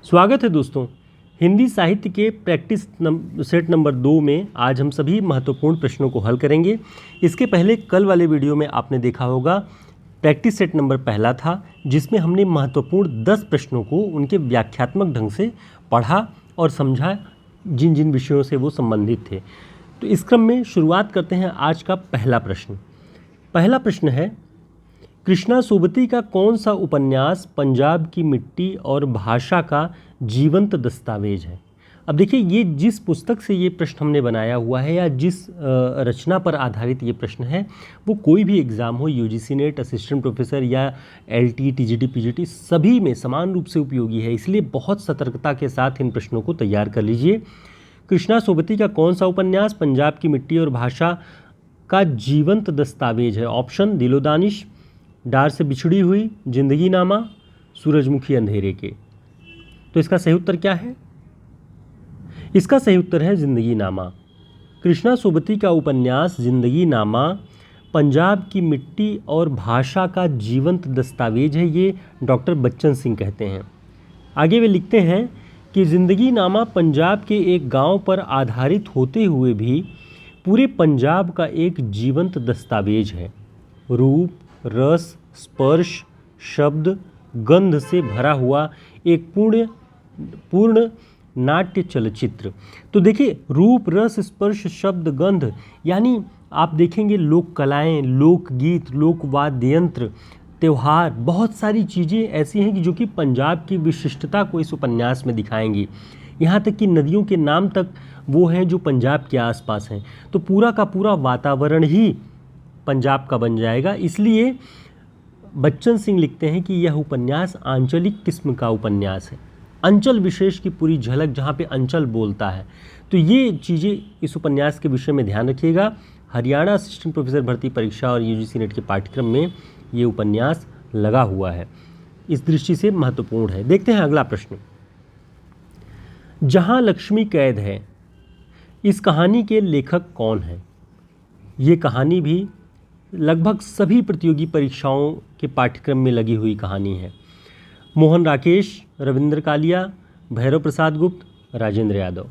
स्वागत है दोस्तों। हिंदी साहित्य के प्रैक्टिस सेट नंबर 2 में आज हम सभी महत्वपूर्ण प्रश्नों को हल करेंगे। इसके पहले कल वाले वीडियो में आपने देखा होगा प्रैक्टिस सेट नंबर पहला था, जिसमें हमने महत्वपूर्ण 10 प्रश्नों को उनके व्याख्यात्मक ढंग से पढ़ा और समझा, जिन जिन विषयों से वो संबंधित थे। तो इस क्रम में शुरुआत करते हैं आज का पहला प्रश्न। पहला प्रश्न है, कृष्णा सोबती का कौन सा उपन्यास पंजाब की मिट्टी और भाषा का जीवंत दस्तावेज है। अब देखिए, ये जिस पुस्तक से ये प्रश्न हमने बनाया हुआ है या जिस रचना पर आधारित ये प्रश्न है, वो कोई भी एग्ज़ाम हो, यूजीसी नेट, असिस्टेंट प्रोफेसर या एलटी, टीजीटी, पीजीटी, सभी में समान रूप से उपयोगी है। इसलिए बहुत सतर्कता के साथ इन प्रश्नों को तैयार कर लीजिए। कृष्णा सोबती का कौन सा उपन्यास पंजाब की मिट्टी और भाषा का जीवंत दस्तावेज है। ऑप्शन: दिलोदानिश, डार से बिछड़ी हुई, जिंदगी नामा, सूरजमुखी अंधेरे के। तो इसका सही उत्तर क्या है? इसका सही उत्तर है जिंदगी नामा। कृष्णा सोबती का उपन्यास जिंदगी नामा पंजाब की मिट्टी और भाषा का जीवंत दस्तावेज है, ये डॉक्टर बच्चन सिंह कहते हैं। आगे वे लिखते हैं कि जिंदगी नामा पंजाब के एक गांव पर आधारित होते हुए भी पूरे पंजाब का एक जीवंत दस्तावेज है। रूप, रस, स्पर्श, शब्द, गंध से भरा हुआ एक पूर्ण नाट्य चलचित्र। तो देखिए, रूप, रस, स्पर्श, शब्द, गंध, यानी आप देखेंगे लोक कलाएँ, लोकगीत, लोक वाद्य यंत्र, त्यौहार, बहुत सारी चीज़ें ऐसी हैं कि जो कि पंजाब की विशिष्टता को इस उपन्यास में दिखाएंगी। यहाँ तक कि नदियों के नाम तक वो हैं जो पंजाब के आसपास हैं। तो पूरा का पूरा वातावरण ही पंजाब का बन जाएगा। इसलिए बच्चन सिंह लिखते हैं कि यह उपन्यास आंचलिक किस्म का उपन्यास है। अंचल विशेष की पूरी झलक, जहाँ पे अंचल बोलता है। तो ये चीज़ें इस उपन्यास के विषय में ध्यान रखिएगा। हरियाणा असिस्टेंट प्रोफेसर भर्ती परीक्षा और यूजीसी नेट के पाठ्यक्रम में ये उपन्यास लगा हुआ है, इस दृष्टि से महत्वपूर्ण है। देखते हैं अगला प्रश्न। जहाँ लक्ष्मी कैद है, इस कहानी के लेखक कौन हैं? ये कहानी भी लगभग सभी प्रतियोगी परीक्षाओं के पाठ्यक्रम में लगी हुई कहानी है। मोहन राकेश, रविंद्र कालिया, भैरव प्रसाद गुप्त, राजेंद्र यादव।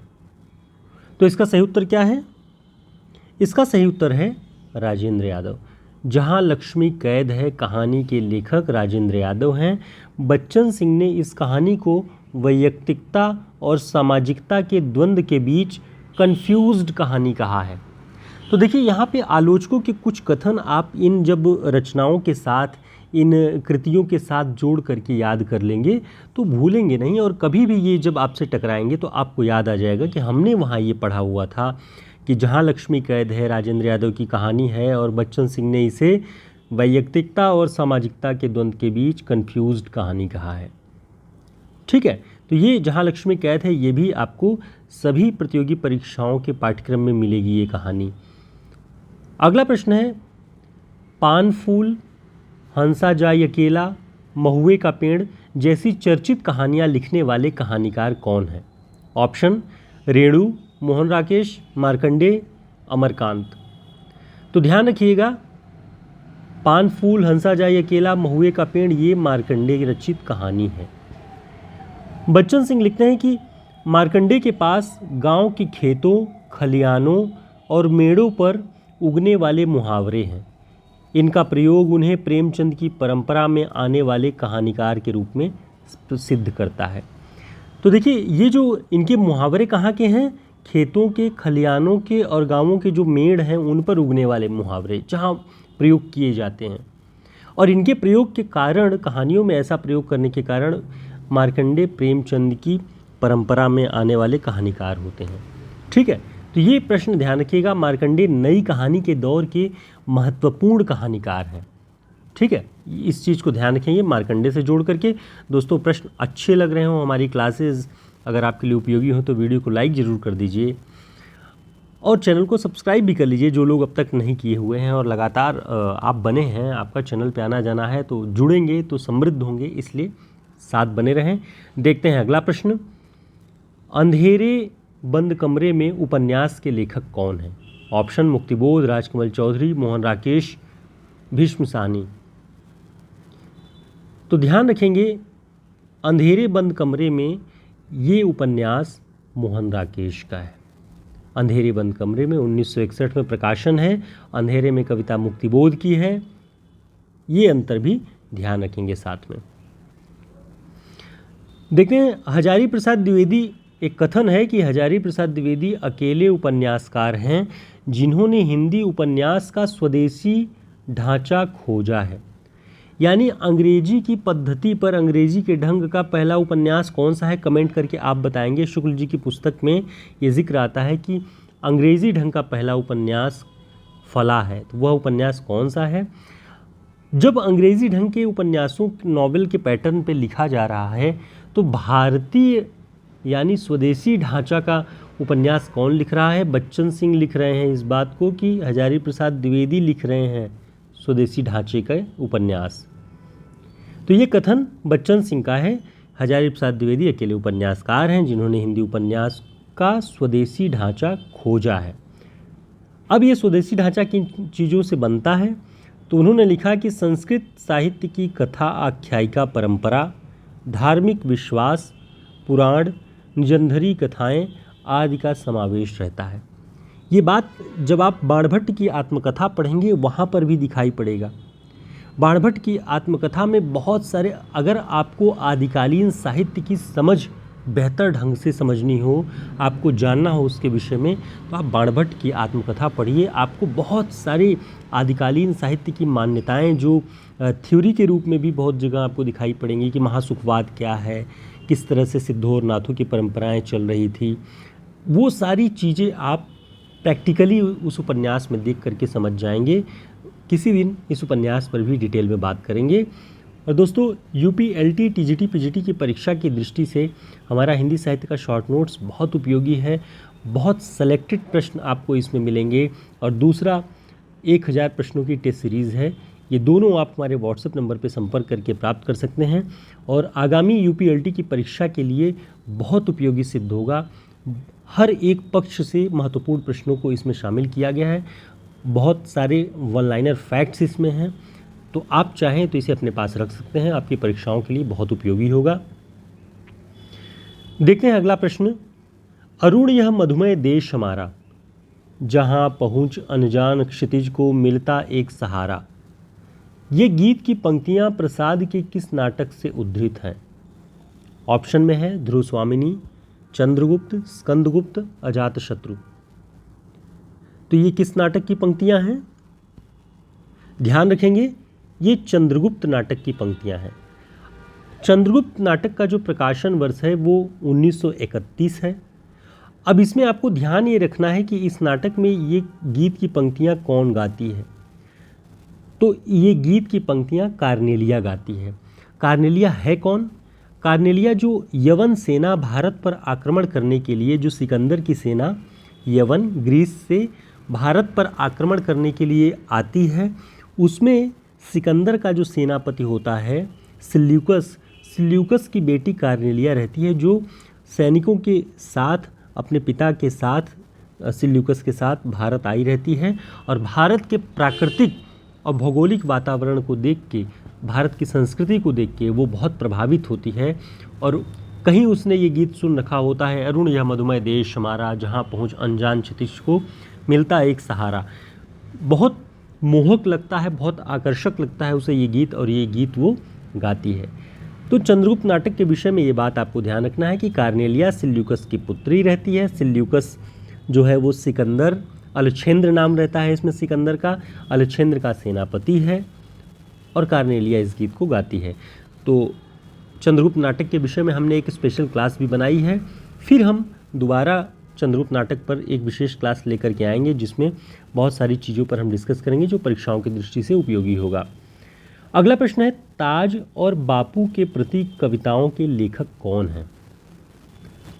तो इसका सही उत्तर क्या है? इसका सही उत्तर है राजेंद्र यादव। जहाँ लक्ष्मी कैद है कहानी के लेखक राजेंद्र यादव हैं। बच्चन सिंह ने इस कहानी को वैयक्तिकता और सामाजिकता के द्वंद्व के बीच कन्फ्यूज्ड कहानी कहा है। तो देखिए, यहाँ पे आलोचकों के कुछ कथन आप इन जब रचनाओं के साथ, इन कृतियों के साथ जोड़ करके याद कर लेंगे तो भूलेंगे नहीं, और कभी भी ये जब आपसे टकराएंगे तो आपको याद आ जाएगा कि हमने वहाँ ये पढ़ा हुआ था कि जहाँ लक्ष्मी कैद है राजेंद्र यादव की कहानी है, और बच्चन सिंह ने इसे वैयक्तिकता और सामाजिकता के द्वंद्व के बीच कन्फ्यूज्ड कहानी कहा है। ठीक है, तो ये जहाँ लक्ष्मी कैद है, ये भी आपको सभी प्रतियोगी परीक्षाओं के पाठ्यक्रम में मिलेगी ये कहानी। अगला प्रश्न है, पान फूल, हंसा जाए अकेला, महुए का पेड़ जैसी चर्चित कहानियाँ लिखने वाले कहानीकार कौन हैं? ऑप्शन: रेणु, मोहन राकेश, मार्कंडेय, अमरकांत। तो ध्यान रखिएगा, पान फूल, हंसा जाए अकेला, महुए का पेड़, ये मार्कंडेय की रचित कहानी है। बच्चन सिंह लिखते हैं कि मार्कंडेय के पास गांव के खेतों, खलिहानों और मेड़ों पर उगने वाले मुहावरे हैं। इनका प्रयोग उन्हें प्रेमचंद की परंपरा में आने वाले कहानीकार के रूप में सिद्ध करता है। तो देखिए, ये जो इनके मुहावरे कहाँ के हैं? खेतों के, खलिहानों के और गांवों के जो मेड़ हैं उन पर उगने वाले मुहावरे जहाँ प्रयोग किए जाते हैं। और इनके प्रयोग के कारण, कहानियों में ऐसा प्रयोग करने के कारण मार्कंडेय प्रेमचंद की परंपरा में आने वाले कहानीकार होते हैं। ठीक है, तो ये प्रश्न ध्यान रखिएगा। मार्कंडेय नई कहानी के दौर के महत्वपूर्ण कहानीकार हैं। ठीक है, इस चीज़ को ध्यान रखेंगे मार्कंडेय से जोड़ करके। दोस्तों, प्रश्न अच्छे लग रहे हों, हमारी क्लासेस अगर आपके लिए उपयोगी हो तो वीडियो को लाइक ज़रूर कर दीजिए और चैनल को सब्सक्राइब भी कर लीजिए, जो लोग अब तक नहीं किए हुए हैं। और लगातार आप बने हैं, आपका चैनल पे आना जाना है, तो जुड़ेंगे तो समृद्ध होंगे, इसलिए साथ बने रहें। देखते हैं अगला प्रश्न। अंधेरे बंद कमरे में उपन्यास के लेखक कौन हैं? ऑप्शन: मुक्तिबोध, राजकमल चौधरी, मोहन राकेश, भीष्म साहनी। तो ध्यान रखेंगे, अंधेरे बंद कमरे में ये उपन्यास मोहन राकेश का है। अंधेरे बंद कमरे में 1961 में प्रकाशन है। अंधेरे में कविता मुक्तिबोध की है। ये अंतर भी ध्यान रखेंगे साथ में। देखते हैं हजारी प्रसाद द्विवेदी, एक कथन है कि हजारी प्रसाद द्विवेदी अकेले उपन्यासकार हैं जिन्होंने हिंदी उपन्यास का स्वदेशी ढांचा खोजा है। यानी अंग्रेजी की पद्धति पर, अंग्रेजी के ढंग का पहला उपन्यास कौन सा है, कमेंट करके आप बताएंगे। शुक्ल जी की पुस्तक में ये जिक्र आता है कि अंग्रेजी ढंग का पहला उपन्यास फला है, तो वह उपन्यास कौन सा है। जब अंग्रेजी ढंग के उपन्यासों, नॉवेल के पैटर्न पे लिखा जा रहा है तो भारतीय यानी स्वदेशी ढांचा का उपन्यास कौन लिख रहा है। बच्चन सिंह लिख रहे हैं इस बात को कि हजारी प्रसाद द्विवेदी लिख रहे हैं स्वदेशी ढांचे का उपन्यास। तो ये कथन बच्चन सिंह का है। हजारी प्रसाद द्विवेदी अकेले उपन्यासकार हैं जिन्होंने हिंदी उपन्यास का स्वदेशी ढांचा खोजा है। अब ये स्वदेशी ढांचा किन चीज़ों से बनता है, तो उन्होंने लिखा कि संस्कृत साहित्य की कथा आख्यायिका परंपरा, धार्मिक विश्वास, पुराण, निजंधरी कथाएं आदि का समावेश रहता है। ये बात जब आप बाणभट्ट की आत्मकथा पढ़ेंगे वहाँ पर भी दिखाई पड़ेगा। बाणभट्ट की आत्मकथा में बहुत सारे, अगर आपको आदिकालीन साहित्य की समझ बेहतर ढंग से समझनी हो, आपको जानना हो उसके विषय में, तो आप बाणभट्ट की आत्मकथा पढ़िए। आपको बहुत सारी आदिकालीन साहित्य की मान्यताएं जो थ्योरी के रूप में भी बहुत जगह आपको दिखाई पड़ेंगी कि महासुखवाद क्या है, किस तरह से सिद्धों और नाथों की परंपराएं चल रही थी, वो सारी चीज़ें आप प्रैक्टिकली उस उपन्यास में देख करके समझ जाएंगे। किसी दिन इस उपन्यास पर भी डिटेल में बात करेंगे। और दोस्तों, यूपी, एलटी, टीजीटी, पीजीटी की परीक्षा की दृष्टि से हमारा हिंदी साहित्य का शॉर्ट नोट्स बहुत उपयोगी है। बहुत सेलेक्टेड प्रश्न आपको इसमें मिलेंगे। और दूसरा 1000 प्रश्नों की टेस्ट सीरीज़ है। ये दोनों आप हमारे व्हाट्सएप नंबर पर संपर्क करके प्राप्त कर सकते हैं और आगामी यूपी, एलटी की परीक्षा के लिए बहुत उपयोगी सिद्ध होगा। हर एक पक्ष से महत्वपूर्ण प्रश्नों को इसमें शामिल किया गया है। बहुत सारे वन लाइनर फैक्ट्स इसमें हैं, तो आप चाहें तो इसे अपने पास रख सकते हैं, आपकी परीक्षाओं के लिए बहुत उपयोगी होगा। देखते हैं अगला प्रश्न। अरुण यह मधुमय देश हमारा, जहां पहुंच अनजान क्षितिज को मिलता एक सहारा, ये गीत की पंक्तियां प्रसाद के किस नाटक से उद्धृत हैं। ऑप्शन में है ध्रुव स्वामिनी, चंद्रगुप्त, स्कंदगुप्त, अजातशत्रु। तो ये किस नाटक की पंक्तियां हैं, ध्यान रखेंगे, ये चंद्रगुप्त नाटक की पंक्तियां हैं। चंद्रगुप्त नाटक का जो प्रकाशन वर्ष है वो 1931 है। अब इसमें आपको ध्यान ये रखना है कि इस नाटक में ये गीत की पंक्तियां कौन गाती है। तो ये गीत की पंक्तियां कार्नेलिया गाती है। कार्नेलिया है कौन? कार्नेलिया जो यवन सेना भारत पर आक्रमण करने के लिए, जो सिकंदर की सेना यवन, ग्रीस से भारत पर आक्रमण करने के लिए आती है, उसमें सिकंदर का जो सेनापति होता है सिल्यूकस, सिल्यूकस की बेटी कार्नेलिया रहती है, जो सैनिकों के साथ, अपने पिता के साथ, सिल्यूकस के साथ भारत आई रहती है। और भारत के प्राकृतिक और भौगोलिक वातावरण को देख के, भारत की संस्कृति को देख के वो बहुत प्रभावित होती है। और कहीं उसने ये गीत सुन रखा होता है, अरुण यह मधुमय देश हमारा, जहाँ पहुँच अनजान क्षितिज को मिलता एक सहारा। बहुत मोहक लगता है, बहुत आकर्षक लगता है उसे ये गीत, और ये गीत वो गाती है। तो चंद्रगुप्त नाटक के विषय में ये बात आपको ध्यान रखना है कि कार्नेलिया सिल्यूकस की पुत्री रहती है। सिल्यूकस जो है वो सिकंदर, अलछेंद्र नाम रहता है इसमें सिकंदर का, अलछेंद्र का सेनापति है, और कार्नेलिया इस गीत को गाती है। तो चंद्रगुप्त नाटक के विषय में हमने एक स्पेशल क्लास भी बनाई है। फिर हम दोबारा चंद्रगुप्त नाटक पर एक विशेष क्लास लेकर के आएंगे जिसमें बहुत सारी चीज़ों पर हम डिस्कस करेंगे जो परीक्षाओं की दृष्टि से उपयोगी होगा। अगला प्रश्न है, ताज और बापू के प्रति कविताओं के लेखक कौन हैं।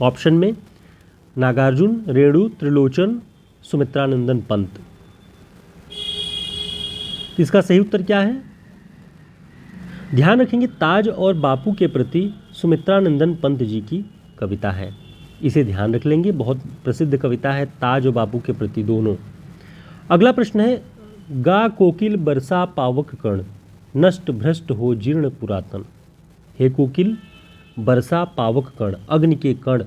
ऑप्शन में नागार्जुन, रेणु, त्रिलोचन, सुमित्रानंदन पंत। इसका सही उत्तर क्या है? ध्यान रखेंगे, ताज और बापू के प्रति सुमित्रानंदन पंत जी की कविता है, इसे ध्यान रख लेंगे। बहुत प्रसिद्ध कविता है ताज और बापू के प्रति दोनों। अगला प्रश्न है, गा कोकिल बरसा पावक कण, नष्ट भ्रष्ट हो जीर्ण पुरातन। हे कोकिल, बरसा पावक कण, अग्नि के कण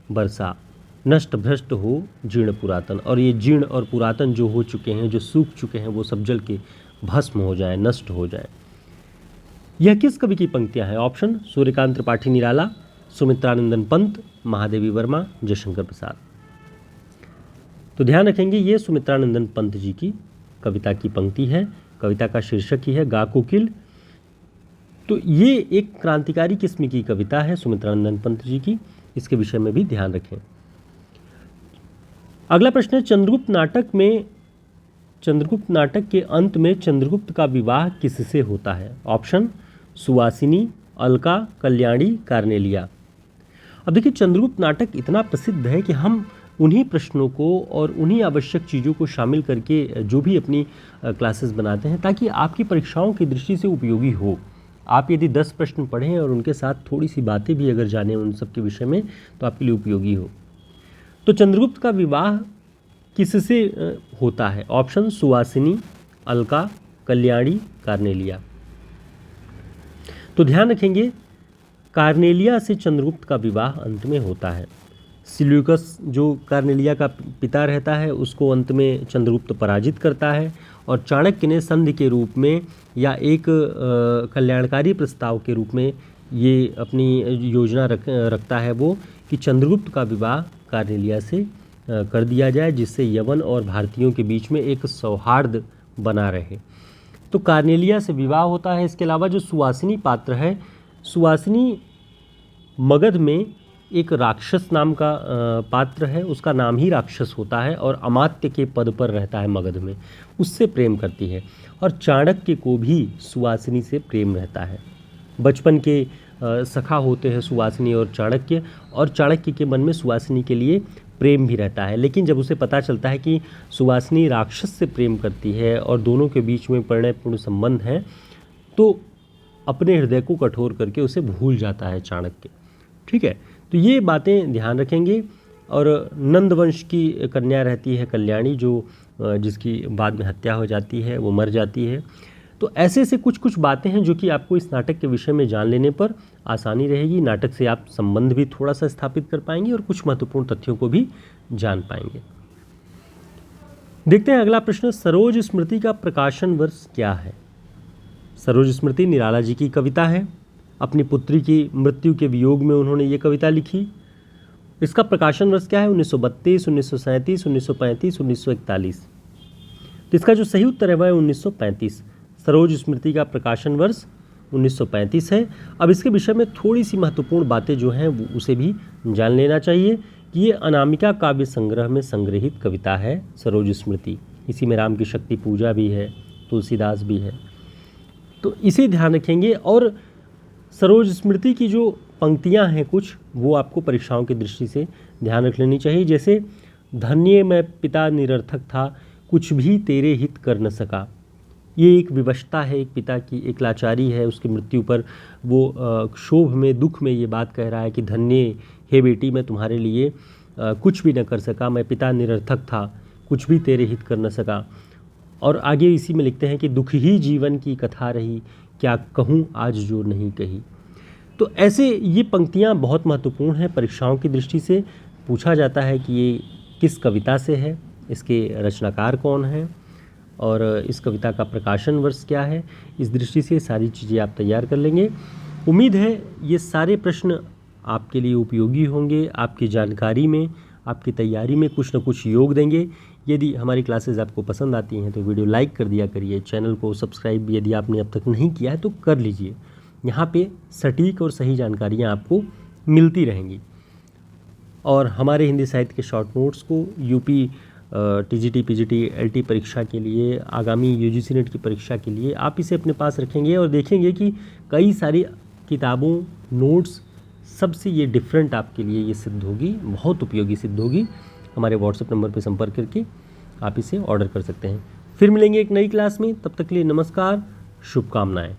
बरसा, नष्ट भ्रष्ट हो जीर्ण पुरातन। और ये जीर्ण और पुरातन जो हो चुके हैं, जो सूख चुके हैं, वो सब जल के भस्म हो जाए, नष्ट हो जाए। यह किस कवि की पंक्तियां हैं? ऑप्शन सूर्यकांत त्रिपाठी निराला, सुमित्रानंदन पंत, महादेवी वर्मा, जयशंकर प्रसाद। तो ध्यान रखेंगे ये सुमित्रानंदन पंत जी की कविता की पंक्ति है। कविता का शीर्षक ही है गा कोकिल। तो ये एक क्रांतिकारी किस्म की कविता है सुमित्रानंदन पंत जी की, इसके विषय में भी ध्यान रखें। अगला प्रश्न है, चंद्रगुप्त नाटक के अंत में चंद्रगुप्त का विवाह किससे होता है? ऑप्शन सुवासिनी, अलका, कल्याणी, कार्नेलिया। अब देखिए, चंद्रगुप्त नाटक इतना प्रसिद्ध है कि हम उन्हीं प्रश्नों को और उन्हीं आवश्यक चीज़ों को शामिल करके जो भी अपनी क्लासेस बनाते हैं, ताकि आपकी परीक्षाओं की दृष्टि से उपयोगी हो। आप यदि 10 प्रश्न पढ़ें और उनके साथ थोड़ी सी बातें भी अगर जानें उन सब के विषय में, तो आपके लिए उपयोगी हो। तो चंद्रगुप्त का विवाह किससे होता है? ऑप्शन सुवासिनी, अलका, कल्याणी, कार्नेलिया। तो ध्यान रखेंगे, कार्नेलिया से चंद्रगुप्त का विवाह अंत में होता है। सिल्यूकस जो कार्नेलिया का पिता रहता है, उसको अंत में चंद्रगुप्त पराजित करता है और चाणक्य ने संधि के रूप में या एक कल्याणकारी प्रस्ताव के रूप में ये अपनी योजना रखता है वो, कि चंद्रगुप्त का विवाह कार्नेलिया से कर दिया जाए, जिससे यवन और भारतीयों के बीच में एक सौहार्द बना रहे। तो कार्नेलिया से विवाह होता है। इसके अलावा जो सुवासिनी पात्र है, सुवासिनी मगध में एक राक्षस नाम का पात्र है, उसका नाम ही राक्षस होता है और अमात्य के पद पर रहता है मगध में, उससे प्रेम करती है। और चाणक्य को भी सुवासिनी से प्रेम रहता है। बचपन के सखा होते हैं सुवासिनी और चाणक्य के मन में सुवासिनी के लिए प्रेम भी रहता है। लेकिन जब उसे पता चलता है कि सुवासिनी राक्षस से प्रेम करती है और दोनों के बीच में प्रणयपूर्ण संबंध है, तो अपने हृदय को कठोर करके उसे भूल जाता है चाणक्य। ठीक है, तो ये बातें ध्यान रखेंगे। और नंदवंश की कन्या रहती है कल्याणी, जो जिसकी बाद में हत्या हो जाती है, वो मर जाती है। तो ऐसे से कुछ बातें हैं जो कि आपको इस नाटक के विषय में जान लेने पर आसानी रहेगी। नाटक से आप संबंध भी थोड़ा सा स्थापित कर पाएंगे और कुछ महत्वपूर्ण तथ्यों को भी जान पाएंगे। देखते हैं अगला प्रश्न, सरोज स्मृति का प्रकाशन वर्ष क्या है? सरोज स्मृति निराला जी की कविता है। अपनी पुत्री की मृत्यु के वियोग में उन्होंने ये कविता लिखी। इसका प्रकाशन वर्ष क्या है? 1932, 1937, 1935, 1941। तो इसका जो सही उत्तर है वह है 1935। सरोज स्मृति का प्रकाशन वर्ष 1935 है। अब इसके विषय में थोड़ी सी महत्वपूर्ण बातें जो हैं उसे भी जान लेना चाहिए कि ये अनामिका काव्य संग्रह में संग्रहित कविता है सरोज स्मृति। इसी में राम की शक्ति पूजा भी है, तुलसीदास भी है, तो इसे ध्यान रखेंगे। और सरोज स्मृति की जो पंक्तियां हैं कुछ, वो आपको परीक्षाओं की दृष्टि से ध्यान रख लेनी चाहिए। जैसे, धन्य मैं पिता निरर्थक था, कुछ भी तेरे हित कर न सका। ये एक विवशता है एक पिता की, एक लाचारी है उसकी मृत्यु पर। वो क्षोभ में, दुख में ये बात कह रहा है कि धन्य हे बेटी, मैं तुम्हारे लिए कुछ भी न कर सका, मैं पिता निरर्थक था, कुछ भी तेरे हित कर न सका। और आगे इसी में लिखते हैं कि दुख ही जीवन की कथा रही, क्या कहूँ आज जो नहीं कही। तो ऐसे ये पंक्तियाँ बहुत महत्वपूर्ण हैं। परीक्षाओं की दृष्टि से पूछा जाता है कि ये किस कविता से है, इसके रचनाकार कौन हैं और इस कविता का प्रकाशन वर्ष क्या है। इस दृष्टि से सारी चीज़ें आप तैयार कर लेंगे। उम्मीद है ये सारे प्रश्न आपके लिए उपयोगी होंगे, आपकी जानकारी में, आपकी तैयारी में कुछ न कुछ योग देंगे। यदि हमारी क्लासेस आपको पसंद आती हैं तो वीडियो लाइक कर दिया करिए, चैनल को सब्सक्राइब यदि आपने अब तक नहीं किया है तो कर लीजिए। यहाँ पे सटीक और सही जानकारियाँ आपको मिलती रहेंगी। और हमारे हिंदी साहित्य के शॉर्ट नोट्स को यूपी टीजीटी, पीजीटी, एलटी परीक्षा के लिए, आगामी यूजीसी नेट की परीक्षा के लिए आप इसे अपने पास रखेंगे और देखेंगे कि कई सारी किताबों, नोट्स, सबसे ये डिफरेंट आपके लिए ये सिद्ध होगी, बहुत उपयोगी सिद्ध होगी। हमारे व्हाट्सएप नंबर पर संपर्क करके आप इसे ऑर्डर कर सकते हैं। फिर मिलेंगे एक नई क्लास में, तब तक के लिए नमस्कार, शुभकामनाएं।